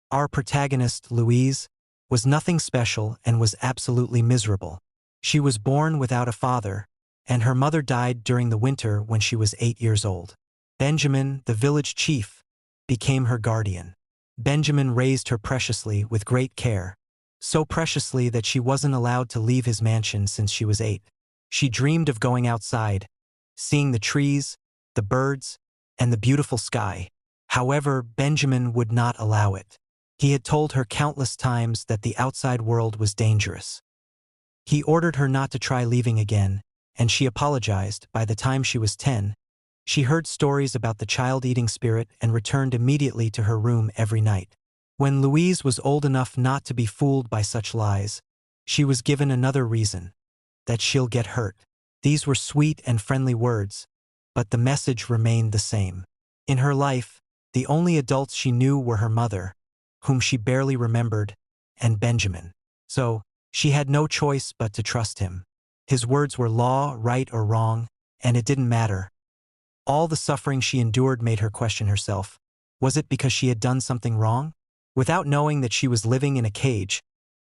Our protagonist, Louise, was nothing special and was absolutely miserable. She was born without a father, and her mother died during the winter when she was 8 years old. Benjamin, the village chief, became her guardian. Benjamin raised her preciously with great care, so preciously that she wasn't allowed to leave his mansion since she was 8. She dreamed of going outside, seeing the trees, the birds, and the beautiful sky. However, Benjamin would not allow it. He had told her countless times that the outside world was dangerous. He ordered her not to try leaving again, and she apologized. By the time she was 10, she heard stories about the child-eating spirit and returned immediately to her room every night. When Louise was old enough not to be fooled by such lies, she was given another reason: that she'll get hurt. These were sweet and friendly words, but the message remained the same. In her life, the only adults she knew were her mother, whom she barely remembered, and Benjamin. So, she had no choice but to trust him. His words were law, right or wrong, and it didn't matter. All the suffering she endured made her question herself. Was it because she had done something wrong? Without knowing that she was living in a cage,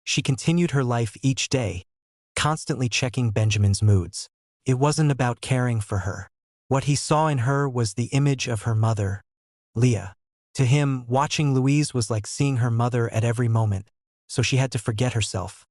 she continued her life each day, constantly checking Benjamin's moods. It wasn't about caring for her. What he saw in her was the image of her mother, Leah. To him, watching Louise was like seeing her mother at every moment, so she had to forget herself.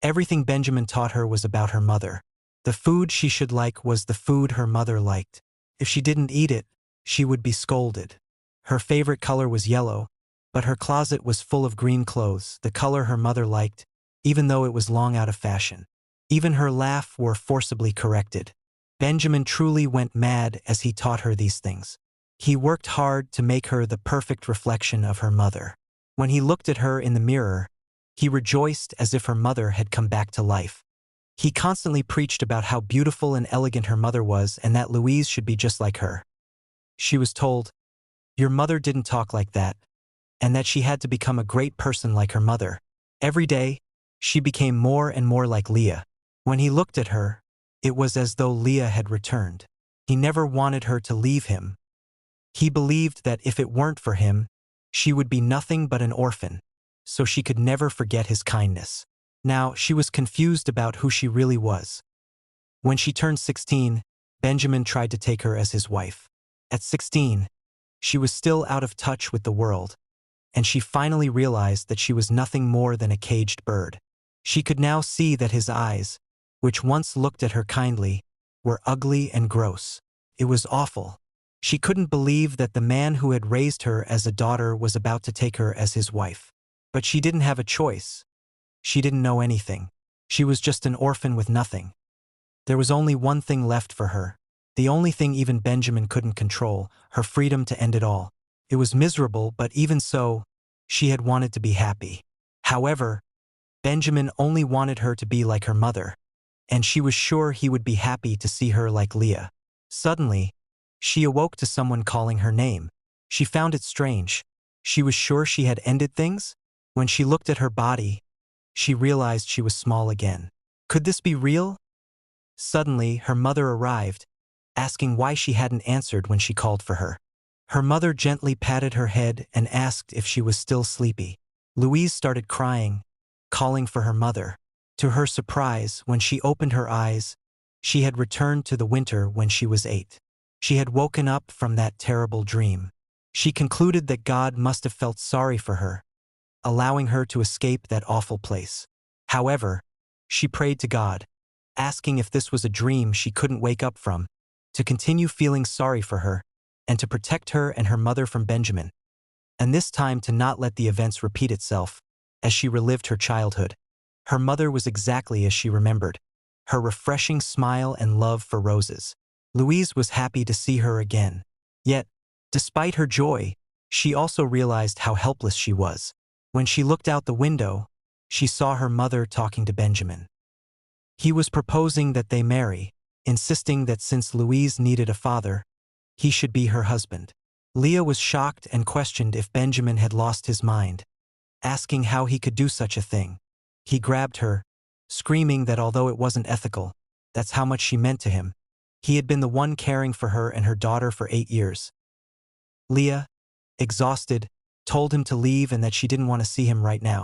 Everything Benjamin taught her was about her mother. The food she should like was the food her mother liked. If she didn't eat it, she would be scolded. Her favorite color was yellow, but her closet was full of green clothes, the color her mother liked, even though it was long out of fashion. Even her laugh were forcibly corrected. Benjamin truly went mad as he taught her these things. He worked hard to make her the perfect reflection of her mother. When he looked at her in the mirror, he rejoiced as if her mother had come back to life. He constantly preached about how beautiful and elegant her mother was and that Louise should be just like her. She was told, "Your mother didn't talk like that," and that she had to become a great person like her mother. Every day, she became more and more like Leah. When he looked at her, it was as though Leah had returned. He never wanted her to leave him. He believed that if it weren't for him, she would be nothing but an orphan, so she could never forget his kindness. Now, she was confused about who she really was. When she turned 16, Benjamin tried to take her as his wife. At 16, she was still out of touch with the world, and she finally realized that she was nothing more than a caged bird. She could now see that his eyes, which once looked at her kindly, were ugly and gross. It was awful. She couldn't believe that the man who had raised her as a daughter was about to take her as his wife. But she didn't have a choice. She didn't know anything. She was just an orphan with nothing. There was only one thing left for her, the only thing even Benjamin couldn't control: her freedom to end it all. It was miserable, but even so, she had wanted to be happy. However, Benjamin only wanted her to be like her mother, and she was sure he would be happy to see her like Leah. Suddenly, she awoke to someone calling her name. She found it strange. She was sure she had ended things. When she looked at her body, she realized she was small again. Could this be real? Suddenly, her mother arrived, asking why she hadn't answered when she called for her. Her mother gently patted her head and asked if she was still sleepy. Louise started crying, calling for her mother. To her surprise, when she opened her eyes, she had returned to the winter when she was 8. She had woken up from that terrible dream. She concluded that God must have felt sorry for her, allowing her to escape that awful place. However, she prayed to God, asking if this was a dream she couldn't wake up from, to continue feeling sorry for her, and to protect her and her mother from Benjamin, and this time to not let the events repeat itself. As she relived her childhood, her mother was exactly as she remembered, her refreshing smile and love for roses. Louise was happy to see her again. Yet, despite her joy, she also realized how helpless she was. When she looked out the window, she saw her mother talking to Benjamin. He was proposing that they marry, insisting that since Louise needed a father, he should be her husband. Leah was shocked and questioned if Benjamin had lost his mind, asking how he could do such a thing. He grabbed her, screaming that although it wasn't ethical, that's how much she meant to him. He had been the one caring for her and her daughter for 8 years. Leah, exhausted, told him to leave and that she didn't want to see him right now.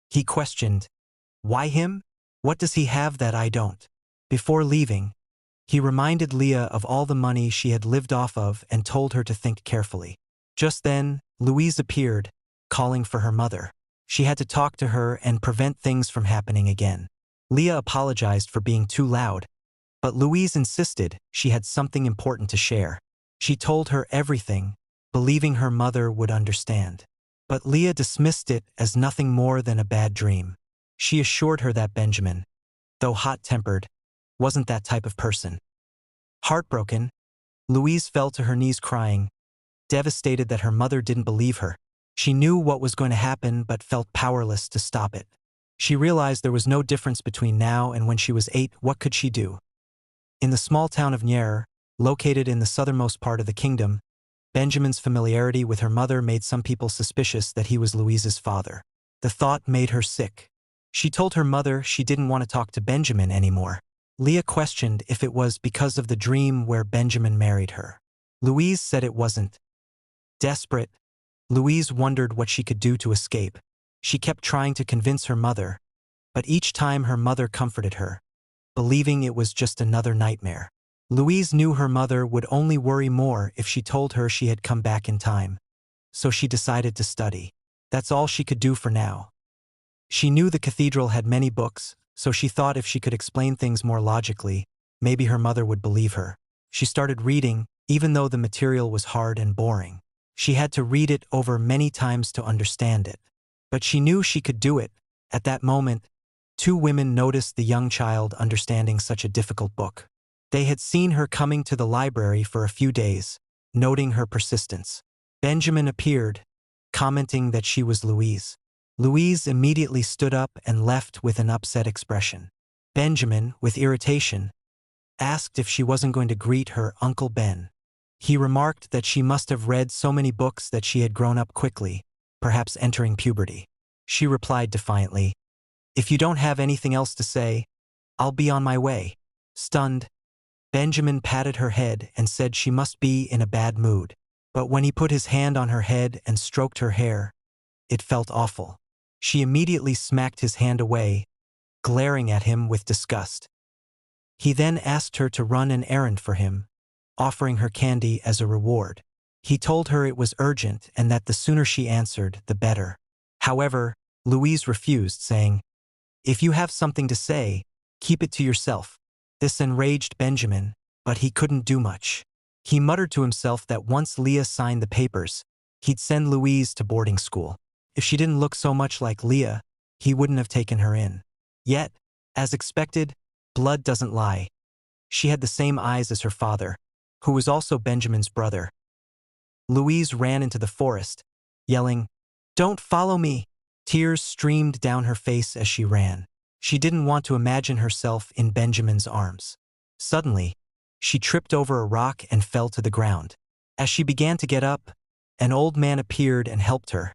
He questioned, "Why him? What does he have that I don't?" Before leaving, he reminded Leah of all the money she had lived off of and told her to think carefully. Just then, Louise appeared, calling for her mother. She had to talk to her and prevent things from happening again. Leah apologized for being too loud, but Louise insisted she had something important to share. She told her everything, believing her mother would understand. But Leah dismissed it as nothing more than a bad dream. She assured her that Benjamin, though hot-tempered, wasn't that type of person. Heartbroken, Louise fell to her knees crying, devastated that her mother didn't believe her. She knew what was going to happen but felt powerless to stop it. She realized there was no difference between now and when she was 8. What could she do? In the small town of Yandere, located in the southernmost part of the kingdom, Benjamin's familiarity with her mother made some people suspicious that he was Louise's father. The thought made her sick. She told her mother she didn't want to talk to Benjamin anymore. Leah questioned if it was because of the dream where Benjamin married her. Louise said it wasn't. Desperate, Louise wondered what she could do to escape. She kept trying to convince her mother, but each time her mother comforted her, believing it was just another nightmare. Louise knew her mother would only worry more if she told her she had come back in time, so she decided to study. That's all she could do for now. She knew the cathedral had many books, so she thought if she could explain things more logically, maybe her mother would believe her. She started reading, even though the material was hard and boring. She had to read it over many times to understand it. But she knew she could do it. At that moment, two women noticed the young child understanding such a difficult book. They had seen her coming to the library for a few days, noting her persistence. Benjamin appeared, commenting that she was Louise. Louise immediately stood up and left with an upset expression. Benjamin, with irritation, asked if she wasn't going to greet her Uncle Ben. He remarked that she must have read so many books that she had grown up quickly, perhaps entering puberty. She replied defiantly, "If you don't have anything else to say, I'll be on my way." Stunned, Benjamin patted her head and said she must be in a bad mood. But when he put his hand on her head and stroked her hair, it felt awful. She immediately smacked his hand away, glaring at him with disgust. He then asked her to run an errand for him, offering her candy as a reward. He told her it was urgent and that the sooner she answered, the better. However, Louise refused, saying, "If you have something to say, keep it to yourself." This enraged Benjamin, but he couldn't do much. He muttered to himself that once Leah signed the papers, he'd send Louise to boarding school. If she didn't look so much like Leah, he wouldn't have taken her in. Yet, as expected, blood doesn't lie. She had the same eyes as her father, who was also Benjamin's brother. Louise ran into the forest, yelling, "Don't follow me!" Tears streamed down her face as she ran. She didn't want to imagine herself in Benjamin's arms. Suddenly, she tripped over a rock and fell to the ground. As she began to get up, an old man appeared and helped her,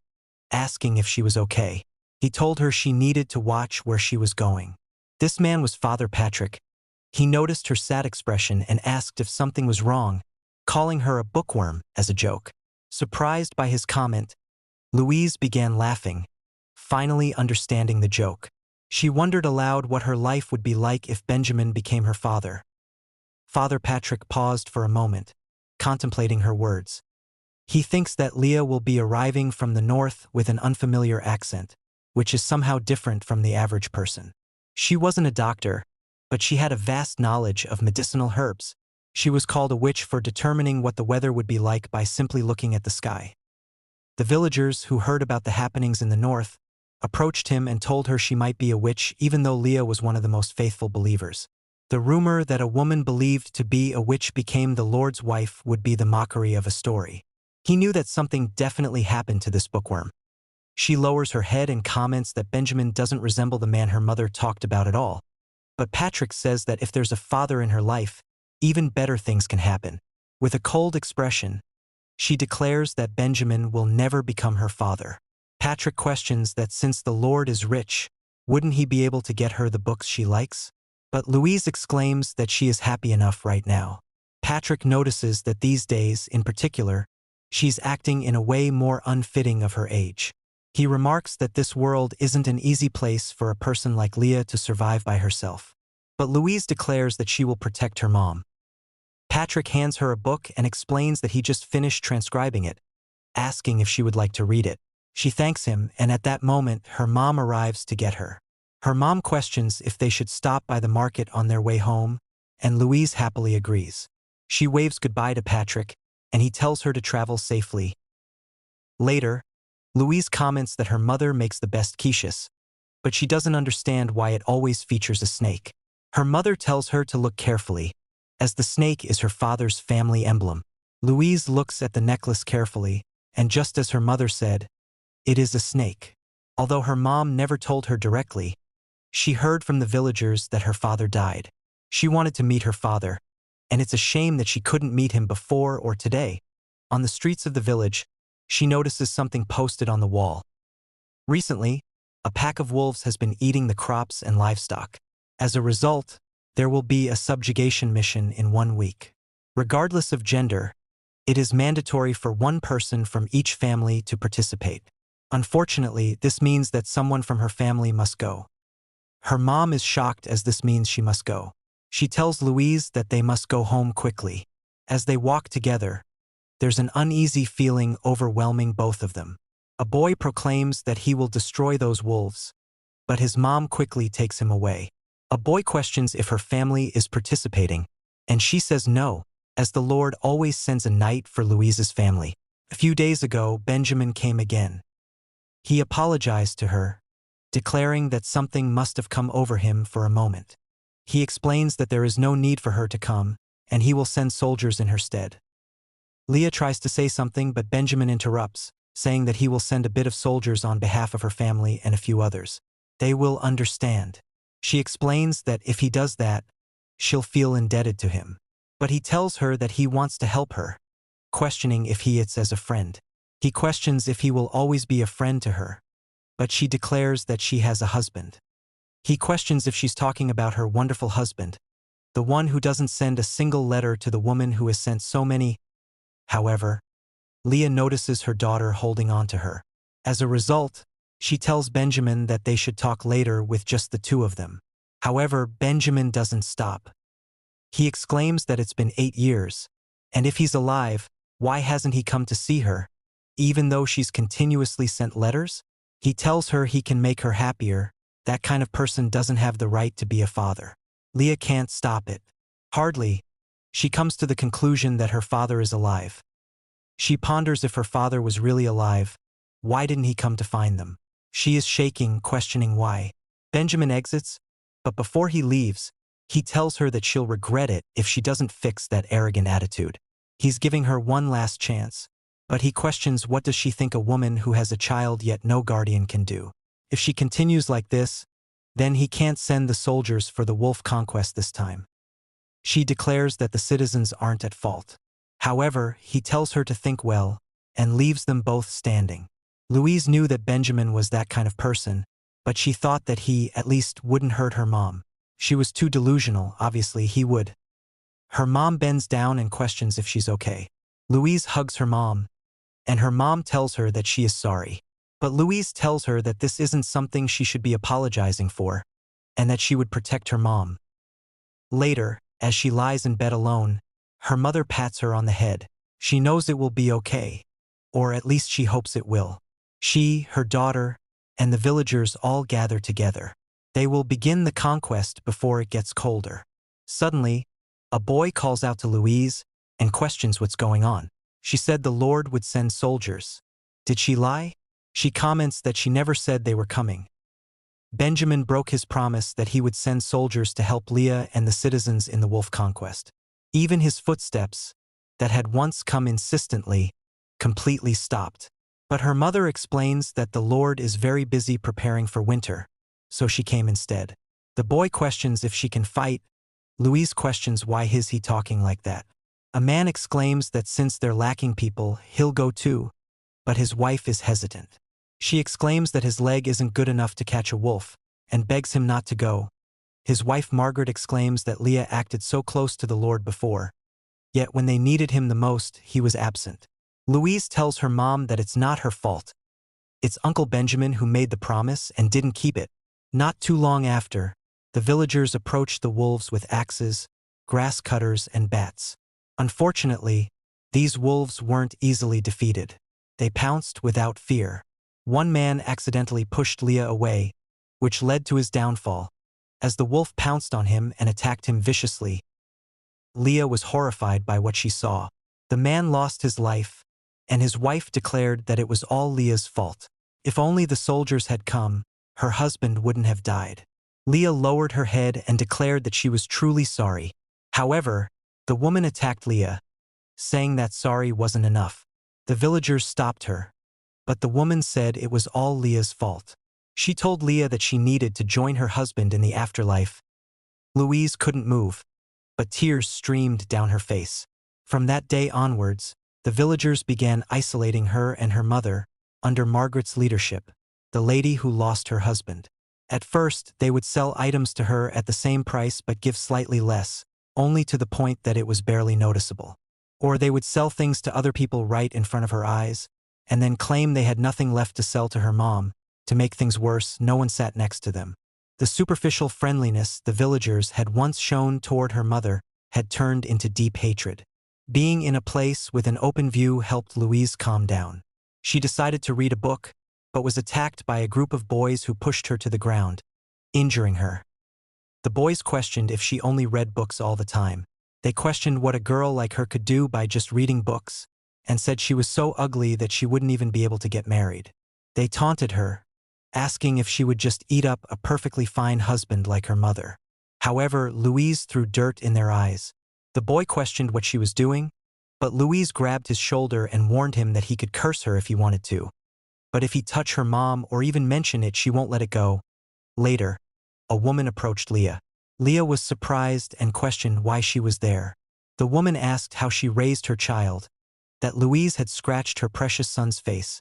asking if she was okay. He told her she needed to watch where she was going. This man was Father Patrick. He noticed her sad expression and asked if something was wrong, calling her a bookworm as a joke. Surprised by his comment, Louise began laughing, finally understanding the joke. She wondered aloud what her life would be like if Benjamin became her father. Father Patrick paused for a moment, contemplating her words. He thinks that Leah will be arriving from the north with an unfamiliar accent, which is somehow different from the average person. She wasn't a doctor, but she had a vast knowledge of medicinal herbs. She was called a witch for determining what the weather would be like by simply looking at the sky. The villagers who heard about the happenings in the north approached him and told her she might be a witch even though Leah was one of the most faithful believers. The rumor that a woman believed to be a witch became the Lord's wife would be the mockery of a story. He knew that something definitely happened to this bookworm. She lowers her head and comments that Benjamin doesn't resemble the man her mother talked about at all. But Patrick says that if there's a father in her life, even better things can happen. With a cold expression, she declares that Benjamin will never become her father. Patrick questions that since the Lord is rich, wouldn't he be able to get her the books she likes? But Louise exclaims that she is happy enough right now. Patrick notices that these days, in particular, She's acting in a way more unfitting of her age. He remarks that this world isn't an easy place for a person like Leah to survive by herself. But Louise declares that she will protect her mom. Patrick hands her a book and explains that he just finished transcribing it, asking if she would like to read it. She thanks him, and at that moment, her mom arrives to get her. Her mom questions if they should stop by the market on their way home, and Louise happily agrees. She waves goodbye to Patrick, and he tells her to travel safely. Later, Louise comments that her mother makes the best quiches, but she doesn't understand why it always features a snake. Her mother tells her to look carefully, as the snake is her father's family emblem. Louise looks at the necklace carefully, and just as her mother said, it is a snake. Although her mom never told her directly, she heard from the villagers that her father died. She wanted to meet her father, and it's a shame that she couldn't meet him before or today. On the streets of the village, she notices something posted on the wall. Recently, a pack of wolves has been eating the crops and livestock. As a result, there will be a subjugation mission in 1 week. Regardless of gender, it is mandatory for one person from each family to participate. Unfortunately, this means that someone from her family must go. Her mom is shocked as this means she must go. She tells Louise that they must go home quickly. As they walk together, there's an uneasy feeling overwhelming both of them. A boy proclaims that he will destroy those wolves, but his mom quickly takes him away. A boy questions if her family is participating, and she says no, as the Lord always sends a knight for Louise's family. A few days ago, Benjamin came again. He apologized to her, declaring that something must have come over him for a moment. He explains that there is no need for her to come, and he will send soldiers in her stead. Leah tries to say something, but Benjamin interrupts, saying that he will send a bit of soldiers on behalf of her family and a few others. They will understand. She explains that if he does that, she'll feel indebted to him. But he tells her that he wants to help her, questioning if he is as a friend. He questions if he will always be a friend to her, but she declares that she has a husband. He questions if she's talking about her wonderful husband, the one who doesn't send a single letter to the woman who has sent so many. However, Leah notices her daughter holding on to her. As a result, she tells Benjamin that they should talk later with just the two of them. However, Benjamin doesn't stop. He exclaims that it's been 8 years, and if he's alive, why hasn't he come to see her, even though she's continuously sent letters? He tells her he can make her happier. That kind of person doesn't have the right to be a father. Leah can't stop it. Hardly. She comes to the conclusion that her father is alive. She ponders if her father was really alive. Why didn't he come to find them? She is shaking, questioning why. Benjamin exits, but before he leaves, he tells her that she'll regret it if she doesn't fix that arrogant attitude. He's giving her one last chance, but he questions what does she think a woman who has a child yet no guardian can do. If she continues like this, then he can't send the soldiers for the wolf conquest this time. She declares that the citizens aren't at fault. However, he tells her to think well, and leaves them both standing. Louise knew that Benjamin was that kind of person, but she thought that he, at least, wouldn't hurt her mom. She was too delusional, obviously he would. Her mom bends down and questions if she's okay. Louise hugs her mom, and her mom tells her that she is sorry. But Louise tells her that this isn't something she should be apologizing for, and that she would protect her mom. Later, as she lies in bed alone, her mother pats her on the head. She knows it will be okay, or at least she hopes it will. She, her daughter, and the villagers all gather together. They will begin the conquest before it gets colder. Suddenly, a boy calls out to Louise and questions what's going on. She said the Lord would send soldiers. Did she lie? She comments that she never said they were coming. Benjamin broke his promise that he would send soldiers to help Leah and the citizens in the wolf conquest. Even his footsteps, that had once come insistently, completely stopped. But her mother explains that the Lord is very busy preparing for winter, so she came instead. The boy questions if she can fight. Louise questions why is he talking like that. A man exclaims that since they're lacking people, he'll go too, but his wife is hesitant. She exclaims that his leg isn't good enough to catch a wolf, and begs him not to go. His wife Margaret exclaims that Leah acted so close to the Lord before, yet when they needed him the most, he was absent. Louise tells her mom that it's not her fault. It's Uncle Benjamin who made the promise and didn't keep it. Not too long after, the villagers approached the wolves with axes, grass cutters, and bats. Unfortunately, these wolves weren't easily defeated. They pounced without fear. One man accidentally pushed Leah away, which led to his downfall. As the wolf pounced on him and attacked him viciously, Leah was horrified by what she saw. The man lost his life, and his wife declared that it was all Leah's fault. If only the soldiers had come, her husband wouldn't have died. Leah lowered her head and declared that she was truly sorry. However, the woman attacked Leah, saying that sorry wasn't enough. The villagers stopped her, but the woman said it was all Leah's fault. She told Leah that she needed to join her husband in the afterlife. Louise couldn't move, but tears streamed down her face. From that day onwards, the villagers began isolating her and her mother under Margaret's leadership, the lady who lost her husband. At first, they would sell items to her at the same price but give slightly less, only to the point that it was barely noticeable. Or they would sell things to other people right in front of her eyes, and then claim they had nothing left to sell to her mom. To make things worse, no one sat next to them. The superficial friendliness the villagers had once shown toward her mother had turned into deep hatred. Being in a place with an open view helped Louise calm down. She decided to read a book, but was attacked by a group of boys who pushed her to the ground, injuring her. The boys questioned if she only read books all the time. They questioned what a girl like her could do by just reading books, and said she was so ugly that she wouldn't even be able to get married. They taunted her, asking if she would just eat up a perfectly fine husband like her mother. However, Louise threw dirt in their eyes. The boy questioned what she was doing, but Louise grabbed his shoulder and warned him that he could curse her if he wanted to. But if he touched her mom or even mention it, she won't let it go. Later, a woman approached Leah. Leah was surprised and questioned why she was there. The woman asked how she raised her child, that Louise had scratched her precious son's face,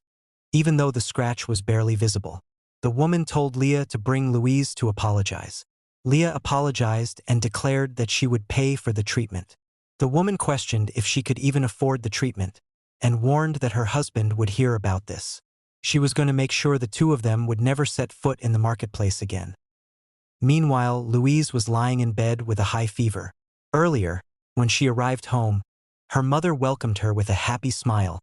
even though the scratch was barely visible. The woman told Leah to bring Louise to apologize. Leah apologized and declared that she would pay for the treatment. The woman questioned if she could even afford the treatment, and warned that her husband would hear about this. She was going to make sure the two of them would never set foot in the marketplace again. Meanwhile, Louise was lying in bed with a high fever. Earlier, when she arrived home, her mother welcomed her with a happy smile,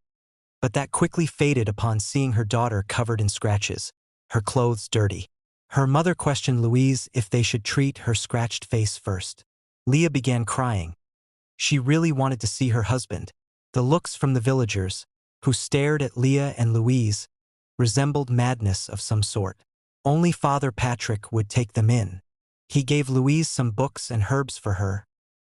but that quickly faded upon seeing her daughter covered in scratches, her clothes dirty. Her mother questioned Louise if they should treat her scratched face first. Leah began crying. She really wanted to see her husband. The looks from the villagers, who stared at Leah and Louise, resembled madness of some sort. Only Father Patrick would take them in. He gave Louise some books and herbs for her,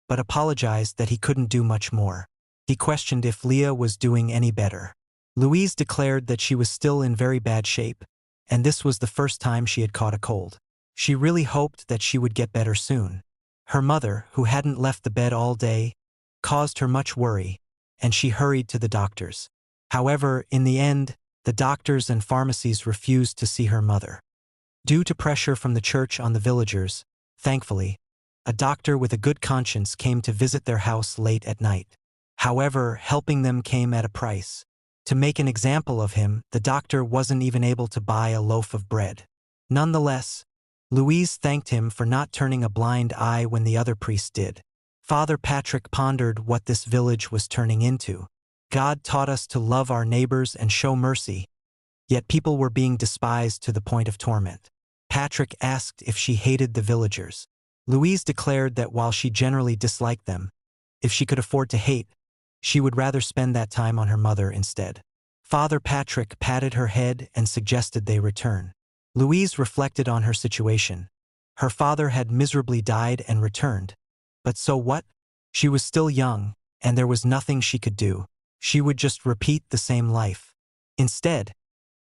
but apologized that he couldn't do much more. He questioned if Leah was doing any better. Louise declared that she was still in very bad shape, and this was the first time she had caught a cold. She really hoped that she would get better soon. Her mother, who hadn't left the bed all day, caused her much worry, and she hurried to the doctors. However, in the end, the doctors and pharmacies refused to see her mother. Due to pressure from the church on the villagers, thankfully, a doctor with a good conscience came to visit their house late at night. However, helping them came at a price. To make an example of him, the doctor wasn't even able to buy a loaf of bread. Nonetheless, Louise thanked him for not turning a blind eye when the other priests did. Father Patrick pondered what this village was turning into. God taught us to love our neighbors and show mercy, yet people were being despised to the point of torment. Patrick asked if she hated the villagers. Louise declared that while she generally disliked them, if she could afford to hate, she would rather spend that time on her mother instead. Father Patrick patted her head and suggested they return. Louise reflected on her situation. Her father had miserably died and returned. But so what? She was still young, and there was nothing she could do. She would just repeat the same life. Instead,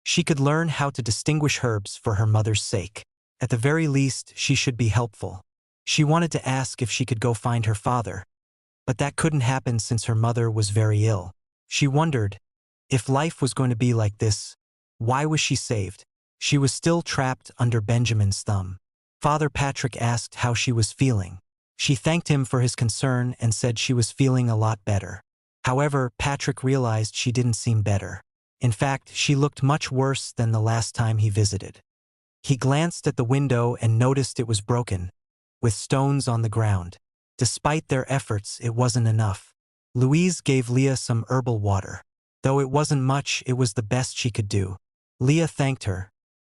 she could learn how to distinguish herbs for her mother's sake. At the very least, she should be helpful. She wanted to ask if she could go find her father, but that couldn't happen since her mother was very ill. She wondered, if life was going to be like this, why was she saved? She was still trapped under Benjamin's thumb. Father Patrick asked how she was feeling. She thanked him for his concern and said she was feeling a lot better. However, Patrick realized she didn't seem better. In fact, she looked much worse than the last time he visited. He glanced at the window and noticed it was broken, with stones on the ground. Despite their efforts, it wasn't enough. Louise gave Leah some herbal water. Though it wasn't much, it was the best she could do. Leah thanked her,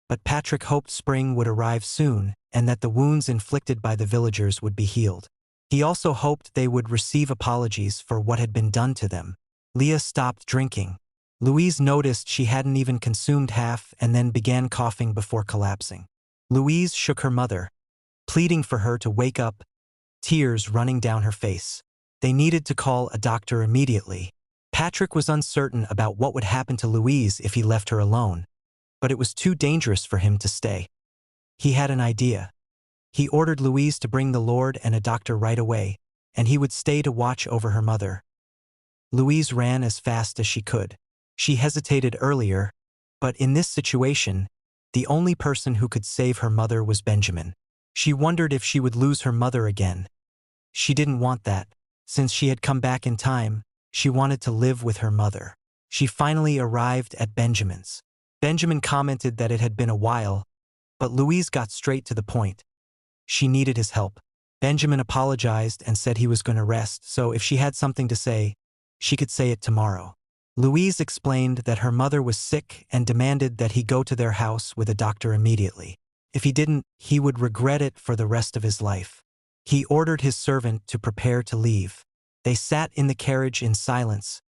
but Patrick hoped spring would arrive soon and that the wounds inflicted by the villagers would be healed. He also hoped they would receive apologies for what had been done to them. Leah stopped drinking. Louise noticed she hadn't even consumed half and then began coughing before collapsing. Louise shook her mother, pleading for her to wake up, tears running down her face. They needed to call a doctor immediately. Patrick was uncertain about what would happen to Louise if he left her alone, but it was too dangerous for him to stay. He had an idea. He ordered Louise to bring the Lord and a doctor right away, and he would stay to watch over her mother. Louise ran as fast as she could. She hesitated earlier, but in this situation, the only person who could save her mother was Benjamin. She wondered if she would lose her mother again. She didn't want that. Since she had come back in time, she wanted to live with her mother. She finally arrived at Benjamin's. Benjamin commented that it had been a while, but Louise got straight to the point. She needed his help. Benjamin apologized and said he was going to rest, so if she had something to say, she could say it tomorrow. Louise explained that her mother was sick and demanded that he go to their house with a doctor immediately. If he didn't, he would regret it for the rest of his life. He ordered his servant to prepare to leave. They sat in the carriage in silence,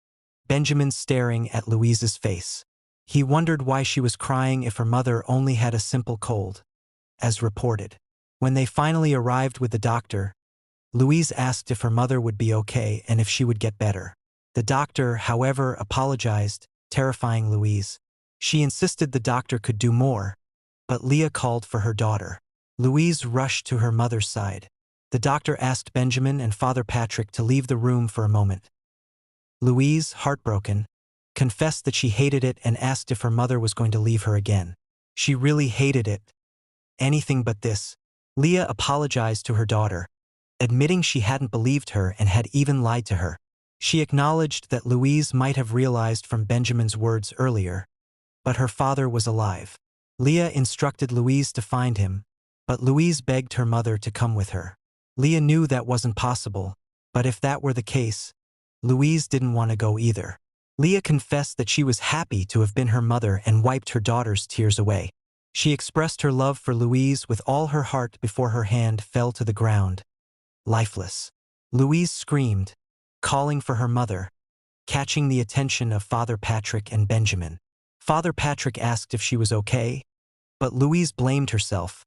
Benjamin staring at Louise's face. He wondered why she was crying if her mother only had a simple cold, as reported. When they finally arrived with the doctor, Louise asked if her mother would be okay and if she would get better. The doctor, however, apologized, terrifying Louise. She insisted the doctor could do more, but Leah called for her daughter. Louise rushed to her mother's side. The doctor asked Benjamin and Father Patrick to leave the room for a moment. Louise, heartbroken, confessed that she hated it and asked if her mother was going to leave her again. She really hated it. Anything but this. Leah apologized to her daughter, admitting she hadn't believed her and had even lied to her. She acknowledged that Louise might have realized from Benjamin's words earlier, but her father was alive. Leah instructed Louise to find him, but Louise begged her mother to come with her. Leah knew that wasn't possible, but if that were the case, Louise didn't want to go either. Leah confessed that she was happy to have been her mother and wiped her daughter's tears away. She expressed her love for Louise with all her heart before her hand fell to the ground, lifeless. Louise screamed, calling for her mother, catching the attention of Father Patrick and Benjamin. Father Patrick asked if she was okay, but Louise blamed herself,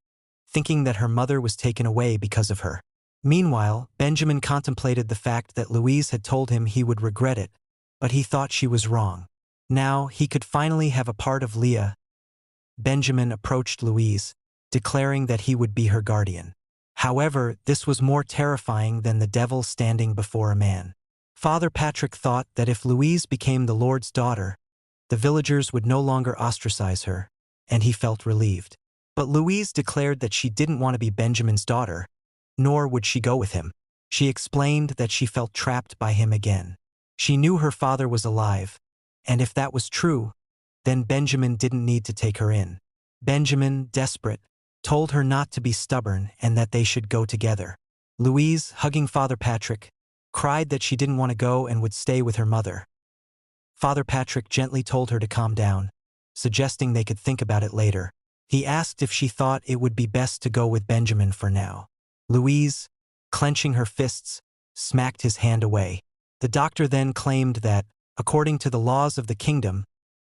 thinking that her mother was taken away because of her. Meanwhile, Benjamin contemplated the fact that Louise had told him he would regret it, but he thought she was wrong. Now he could finally have a part of Leah. Benjamin approached Louise, declaring that he would be her guardian. However, this was more terrifying than the devil standing before a man. Father Patrick thought that if Louise became the Lord's daughter, the villagers would no longer ostracize her, and he felt relieved. But Louise declared that she didn't want to be Benjamin's daughter, nor would she go with him. She explained that she felt trapped by him again. She knew her father was alive, and if that was true, then Benjamin didn't need to take her in. Benjamin, desperate, told her not to be stubborn and that they should go together. Louise, hugging Father Patrick, cried that she didn't want to go and would stay with her mother. Father Patrick gently told her to calm down, suggesting they could think about it later. He asked if she thought it would be best to go with Benjamin for now. Louise, clenching her fists, smacked his hand away. The doctor then claimed that, according to the laws of the kingdom,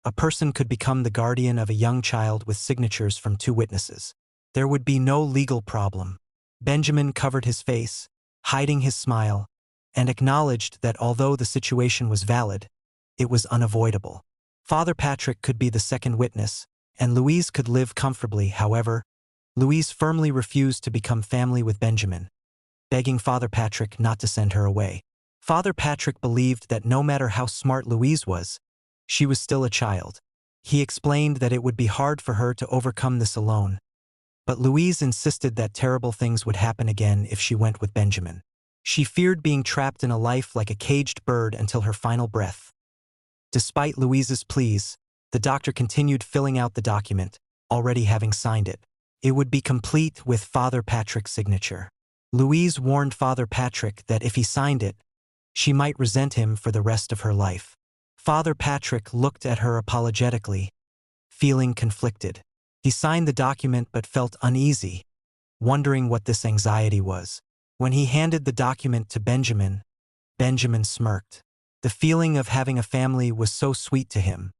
a person could become the guardian of a young child with signatures from 2 witnesses. There would be no legal problem. Benjamin covered his face, hiding his smile, and acknowledged that although the situation was valid, it was unavoidable. Father Patrick could be the second witness, and Louise could live comfortably. However, Louise firmly refused to become family with Benjamin, begging Father Patrick not to send her away. Father Patrick believed that no matter how smart Louise was, she was still a child. He explained that it would be hard for her to overcome this alone, but Louise insisted that terrible things would happen again if she went with Benjamin. She feared being trapped in a life like a caged bird until her final breath. Despite Louise's pleas, the doctor continued filling out the document, already having signed it. It would be complete with Father Patrick's signature. Louise warned Father Patrick that if he signed it, she might resent him for the rest of her life. Father Patrick looked at her apologetically, feeling conflicted. He signed the document but felt uneasy, wondering what this anxiety was. When he handed the document to Benjamin, Benjamin smirked. The feeling of having a family was so sweet to him.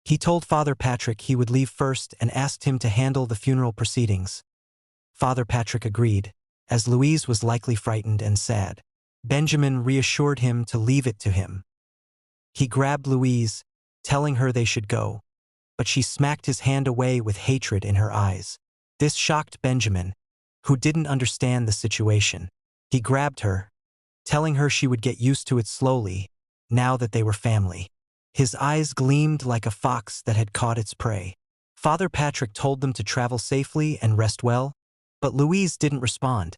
He told Father Patrick he would leave first and asked him to handle the funeral proceedings. Father Patrick agreed, as Louise was likely frightened and sad. Benjamin reassured him to leave it to him. He grabbed Louise, telling her they should go, but she smacked his hand away with hatred in her eyes. This shocked Benjamin, who didn't understand the situation. He grabbed her, telling her she would get used to it slowly, now that they were family. His eyes gleamed like a fox that had caught its prey. Father Patrick told them to travel safely and rest well, but Louise didn't respond.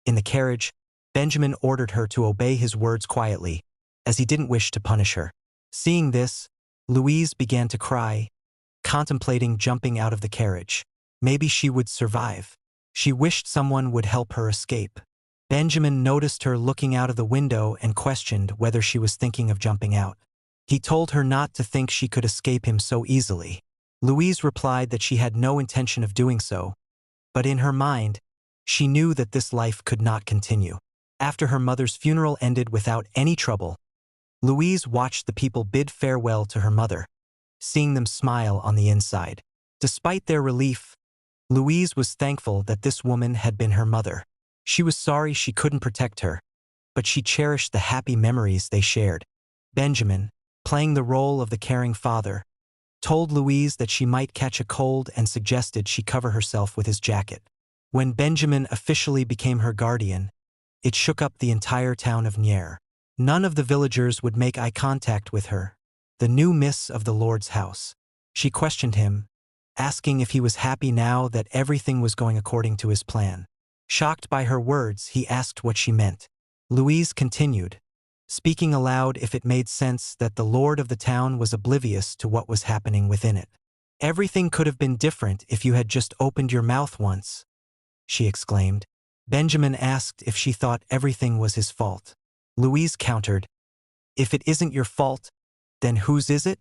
In the carriage, Benjamin ordered her to obey his words quietly, as he didn't wish to punish her. Seeing this, Louise began to cry, contemplating jumping out of the carriage. Maybe she would survive. She wished someone would help her escape. Benjamin noticed her looking out of the window and questioned whether she was thinking of jumping out. He told her not to think she could escape him so easily. Louise replied that she had no intention of doing so, but in her mind, she knew that this life could not continue. After her mother's funeral ended without any trouble, Louise watched the people bid farewell to her mother, seeing them smile on the inside. Despite their relief, Louise was thankful that this woman had been her mother. She was sorry she couldn't protect her, but she cherished the happy memories they shared. Benjamin, playing the role of the caring father, told Louise that she might catch a cold and suggested she cover herself with his jacket. When Benjamin officially became her guardian, it shook up the entire town of Yandere. None of the villagers would make eye contact with her, the new miss of the Lord's house. She questioned him, asking if he was happy now that everything was going according to his plan. Shocked by her words, he asked what she meant. Louise continued, speaking aloud if it made sense that the lord of the town was oblivious to what was happening within it. "Everything could have been different if you had just opened your mouth once," she exclaimed. Benjamin asked if she thought everything was his fault. Louise countered, "If it isn't your fault, then whose is it?"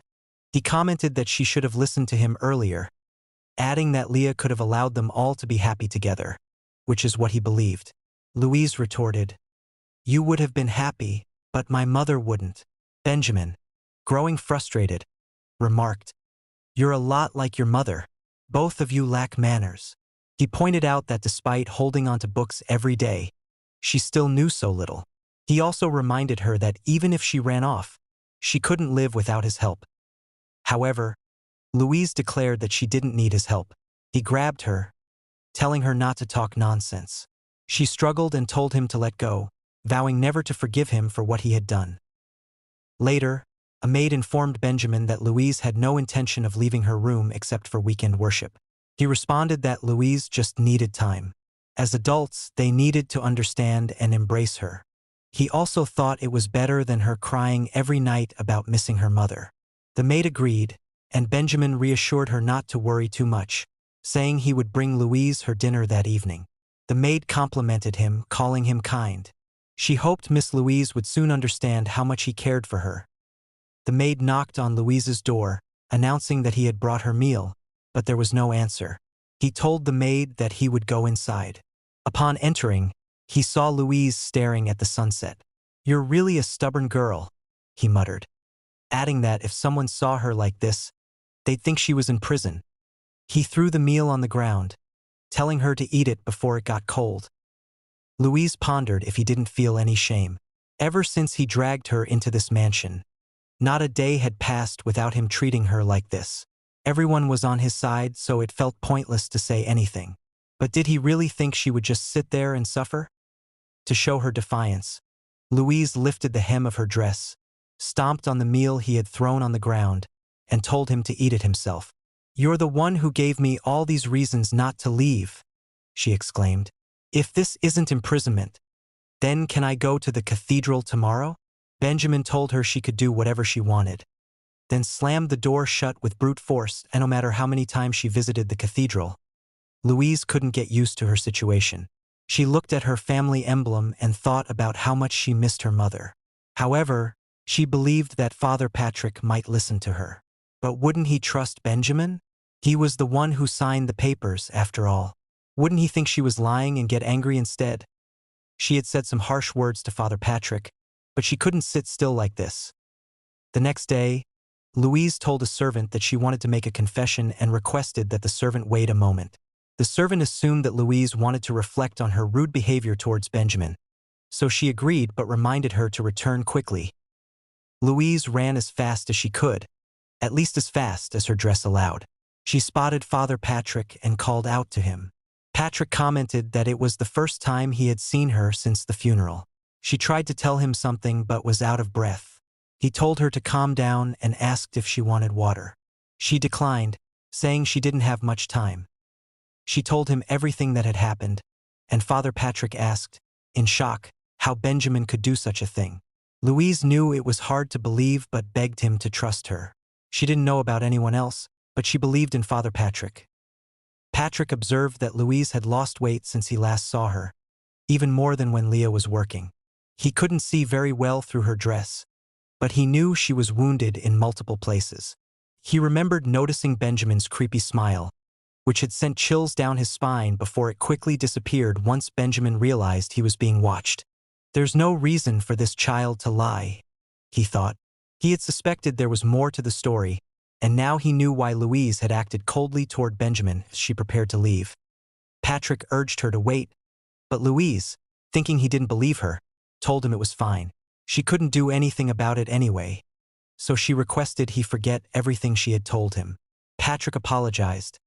He commented that she should have listened to him earlier, adding that Leah could have allowed them all to be happy together, which is what he believed. Louise retorted, "You would have been happy, but my mother wouldn't." Benjamin, growing frustrated, remarked, "You're a lot like your mother. Both of you lack manners." He pointed out that despite holding onto books every day, she still knew so little. He also reminded her that even if she ran off, she couldn't live without his help. However, Louise declared that she didn't need his help. He grabbed her, telling her not to talk nonsense. She struggled and told him to let go, vowing never to forgive him for what he had done. Later, a maid informed Benjamin that Louise had no intention of leaving her room except for weekend worship. He responded that Louise just needed time. As adults, they needed to understand and embrace her. He also thought it was better than her crying every night about missing her mother. The maid agreed, and Benjamin reassured her not to worry too much, saying he would bring Louise her dinner that evening. The maid complimented him, calling him kind. She hoped Miss Louise would soon understand how much he cared for her. The maid knocked on Louise's door, announcing that he had brought her meal, but there was no answer. He told the maid that he would go inside. Upon entering, he saw Louise staring at the sunset. "You're really a stubborn girl," he muttered, adding that if someone saw her like this, they'd think she was in prison. He threw the meal on the ground, telling her to eat it before it got cold. Louise pondered if he didn't feel any shame. Ever since he dragged her into this mansion, not a day had passed without him treating her like this. Everyone was on his side, so it felt pointless to say anything. But did he really think she would just sit there and suffer? To show her defiance, Louise lifted the hem of her dress, stomped on the meal he had thrown on the ground, and told him to eat it himself. "You're the one who gave me all these reasons not to leave," she exclaimed. "If this isn't imprisonment, Then can I go to the cathedral tomorrow? Benjamin told her she could do whatever she wanted, then slammed the door shut with brute force, and no matter how many times she visited the cathedral, Louise couldn't get used to her situation. She looked at her family emblem and thought about how much she missed her mother. However, she believed that Father Patrick might listen to her. But wouldn't he trust Benjamin? He was the one who signed the papers, after all. Wouldn't he think she was lying and get angry instead? She had said some harsh words to Father Patrick, but she couldn't sit still like this. The next day, Louise told a servant that she wanted to make a confession and requested that the servant wait a moment. The servant assumed that Louise wanted to reflect on her rude behavior towards Benjamin, so she agreed but reminded her to return quickly. Louise ran as fast as she could, at least as fast as her dress allowed. She spotted Father Patrick and called out to him. Patrick commented that it was the first time he had seen her since the funeral. She tried to tell him something but was out of breath. He told her to calm down and asked if she wanted water. She declined, saying she didn't have much time. She told him everything that had happened, and Father Patrick asked, in shock, how Benjamin could do such a thing. Louise knew it was hard to believe but begged him to trust her. She didn't know about anyone else, but she believed in Father Patrick. Patrick observed that Louise had lost weight since he last saw her, even more than when Leah was working. He couldn't see very well through her dress, but he knew she was wounded in multiple places. He remembered noticing Benjamin's creepy smile, which had sent chills down his spine before it quickly disappeared once Benjamin realized he was being watched. There's no reason for this child to lie, he thought. He had suspected there was more to the story, and now he knew why Louise had acted coldly toward Benjamin as she prepared to leave. Patrick urged her to wait, but Louise, thinking he didn't believe her, told him it was fine. She couldn't do anything about it anyway, so she requested he forget everything she had told him. Patrick apologized,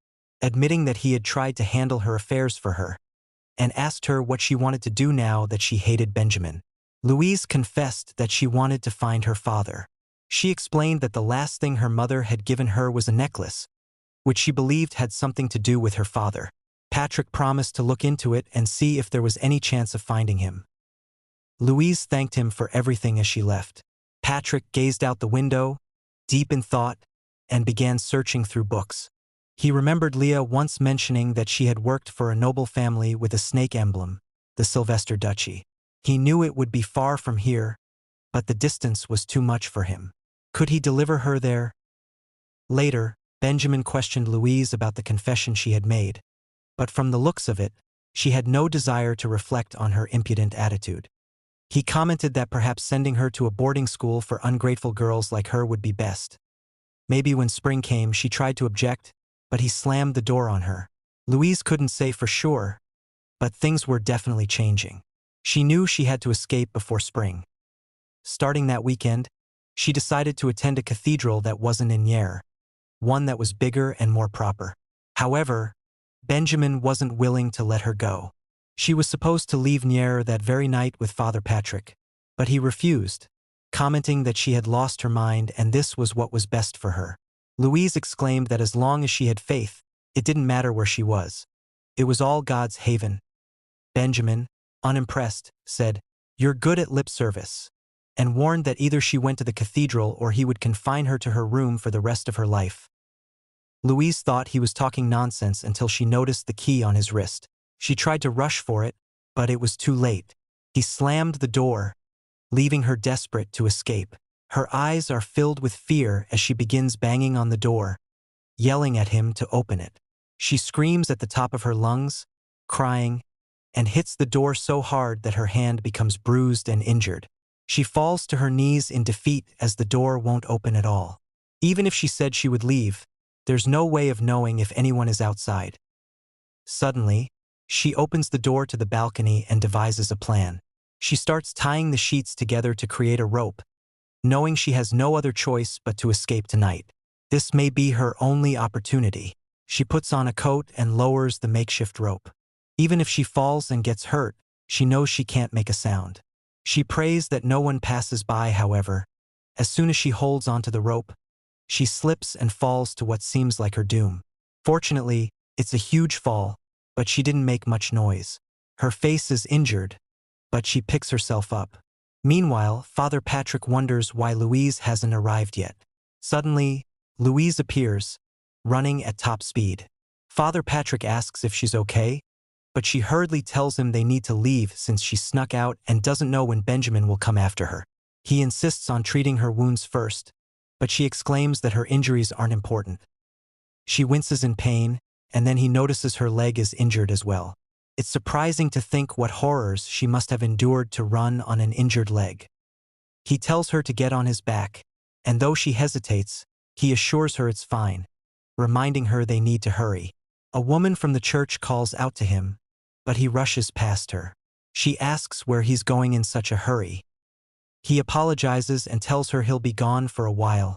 admitting that he had tried to handle her affairs for her, and asked her what she wanted to do now that she hated Benjamin. Louise confessed that she wanted to find her father. She explained that the last thing her mother had given her was a necklace, which she believed had something to do with her father. Patrick promised to look into it and see if there was any chance of finding him. Louise thanked him for everything as she left. Patrick gazed out the window, deep in thought, and began searching through books. He remembered Leah once mentioning that she had worked for a noble family with a snake emblem, the Sylvester Duchy. He knew it would be far from here, but the distance was too much for him. Could he deliver her there? Later, Benjamin questioned Louise about the confession she had made, but from the looks of it, she had no desire to reflect on her impudent attitude. He commented that perhaps sending her to a boarding school for ungrateful girls like her would be best. Maybe when spring came she tried to object, but he slammed the door on her. Louise couldn't say for sure, but things were definitely changing. She knew she had to escape before spring. Starting that weekend, she decided to attend a cathedral that wasn't in Yandere, one that was bigger and more proper. However, Benjamin wasn't willing to let her go. She was supposed to leave Yandere that very night with Father Patrick, but he refused, commenting that she had lost her mind and this was what was best for her. Louise exclaimed that as long as she had faith, it didn't matter where she was. It was all God's haven. Benjamin, unimpressed, said, "You're good at lip service," and warned that either she went to the cathedral or he would confine her to her room for the rest of her life. Louise thought he was talking nonsense until she noticed the key on his wrist. She tried to rush for it, but it was too late. He slammed the door, leaving her desperate to escape. Her eyes are filled with fear as she begins banging on the door, yelling at him to open it. She screams at the top of her lungs, crying, and hits the door so hard that her hand becomes bruised and injured. She falls to her knees in defeat as the door won't open at all. Even if she said she would leave, there's no way of knowing if anyone is outside. Suddenly, she opens the door to the balcony and devises a plan. She starts tying the sheets together to create a rope, knowing she has no other choice but to escape tonight. This may be her only opportunity. She puts on a coat and lowers the makeshift rope. Even if she falls and gets hurt, she knows she can't make a sound. She prays that no one passes by, however. As soon as she holds onto the rope, she slips and falls to what seems like her doom. Fortunately, it's a huge fall, but she didn't make much noise. Her face is injured, but she picks herself up. Meanwhile, Father Patrick wonders why Louise hasn't arrived yet. Suddenly, Louise appears, running at top speed. Father Patrick asks if she's okay, but she hurriedly tells him they need to leave since she snuck out and doesn't know when Benjamin will come after her. He insists on treating her wounds first, but she exclaims that her injuries aren't important. She winces in pain, and then he notices her leg is injured as well. It's surprising to think what horrors she must have endured to run on an injured leg. He tells her to get on his back, and though she hesitates, he assures her it's fine, reminding her they need to hurry. A woman from the church calls out to him, but he rushes past her. She asks where he's going in such a hurry. He apologizes and tells her he'll be gone for a while.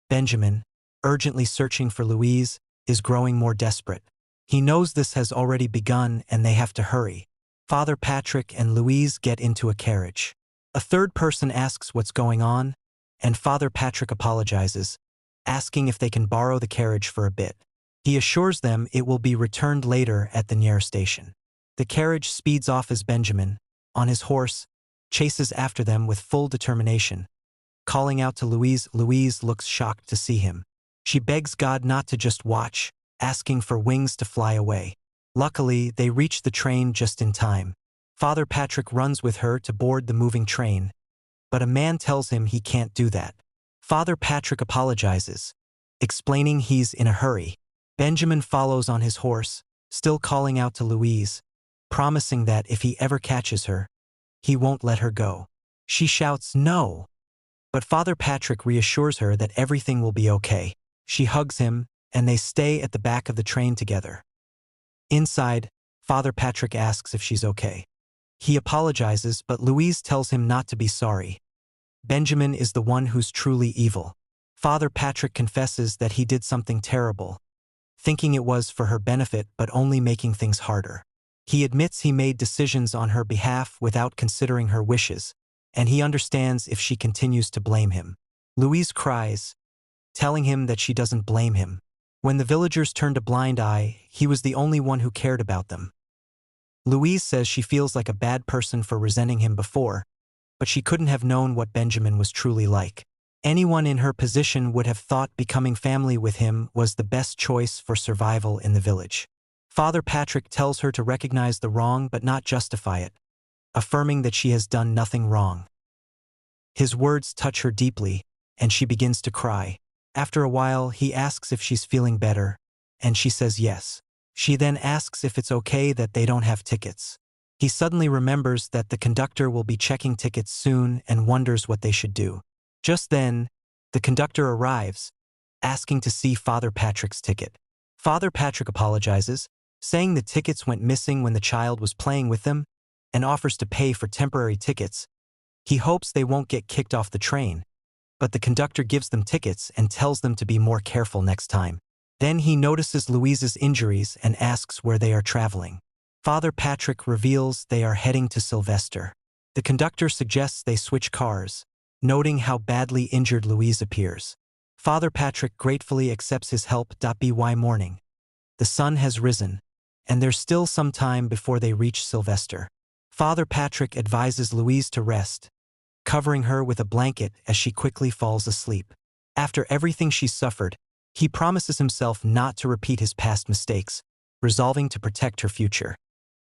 Benjamin, urgently searching for Louise, is growing more desperate. He knows this has already begun and they have to hurry. Father Patrick and Louise get into a carriage. A third person asks what's going on, and Father Patrick apologizes, asking if they can borrow the carriage for a bit. He assures them it will be returned later at the near station. The carriage speeds off as Benjamin, on his horse, chases after them with full determination. Calling out to Louise, Louise looks shocked to see him. She begs God not to just watch, asking for wings to fly away. Luckily, they reach the train just in time. Father Patrick runs with her to board the moving train, but a man tells him he can't do that. Father Patrick apologizes, explaining he's in a hurry. Benjamin follows on his horse, still calling out to Louise, promising that if he ever catches her, he won't let her go. She shouts no, but Father Patrick reassures her that everything will be okay. She hugs him, and they stay at the back of the train together. Inside, Father Patrick asks if she's okay. He apologizes, but Louise tells him not to be sorry. Benjamin is the one who's truly evil. Father Patrick confesses that he did something terrible, thinking it was for her benefit but only making things harder. He admits he made decisions on her behalf without considering her wishes, and he understands if she continues to blame him. Louise cries, telling him that she doesn't blame him. When the villagers turned a blind eye, he was the only one who cared about them. Louise says she feels like a bad person for resenting him before, but she couldn't have known what Benjamin was truly like. Anyone in her position would have thought becoming family with him was the best choice for survival in the village. Father Patrick tells her to recognize the wrong but not justify it, affirming that she has done nothing wrong. His words touch her deeply, and she begins to cry. After a while, he asks if she's feeling better, and she says yes. She then asks if it's okay that they don't have tickets. He suddenly remembers that the conductor will be checking tickets soon and wonders what they should do. Just then, the conductor arrives, asking to see Father Patrick's ticket. Father Patrick apologizes, saying the tickets went missing when the child was playing with them, and offers to pay for temporary tickets. He hopes they won't get kicked off the train, but the conductor gives them tickets and tells them to be more careful next time. Then he notices Louise's injuries and asks where they are traveling. Father Patrick reveals they are heading to Sylvester. The conductor suggests they switch cars, noting how badly injured Louise appears. Father Patrick gratefully accepts his help. By morning, the sun has risen, and there's still some time before they reach Sylvester. Father Patrick advises Louise to rest, covering her with a blanket as she quickly falls asleep. After everything she's suffered, he promises himself not to repeat his past mistakes, resolving to protect her future.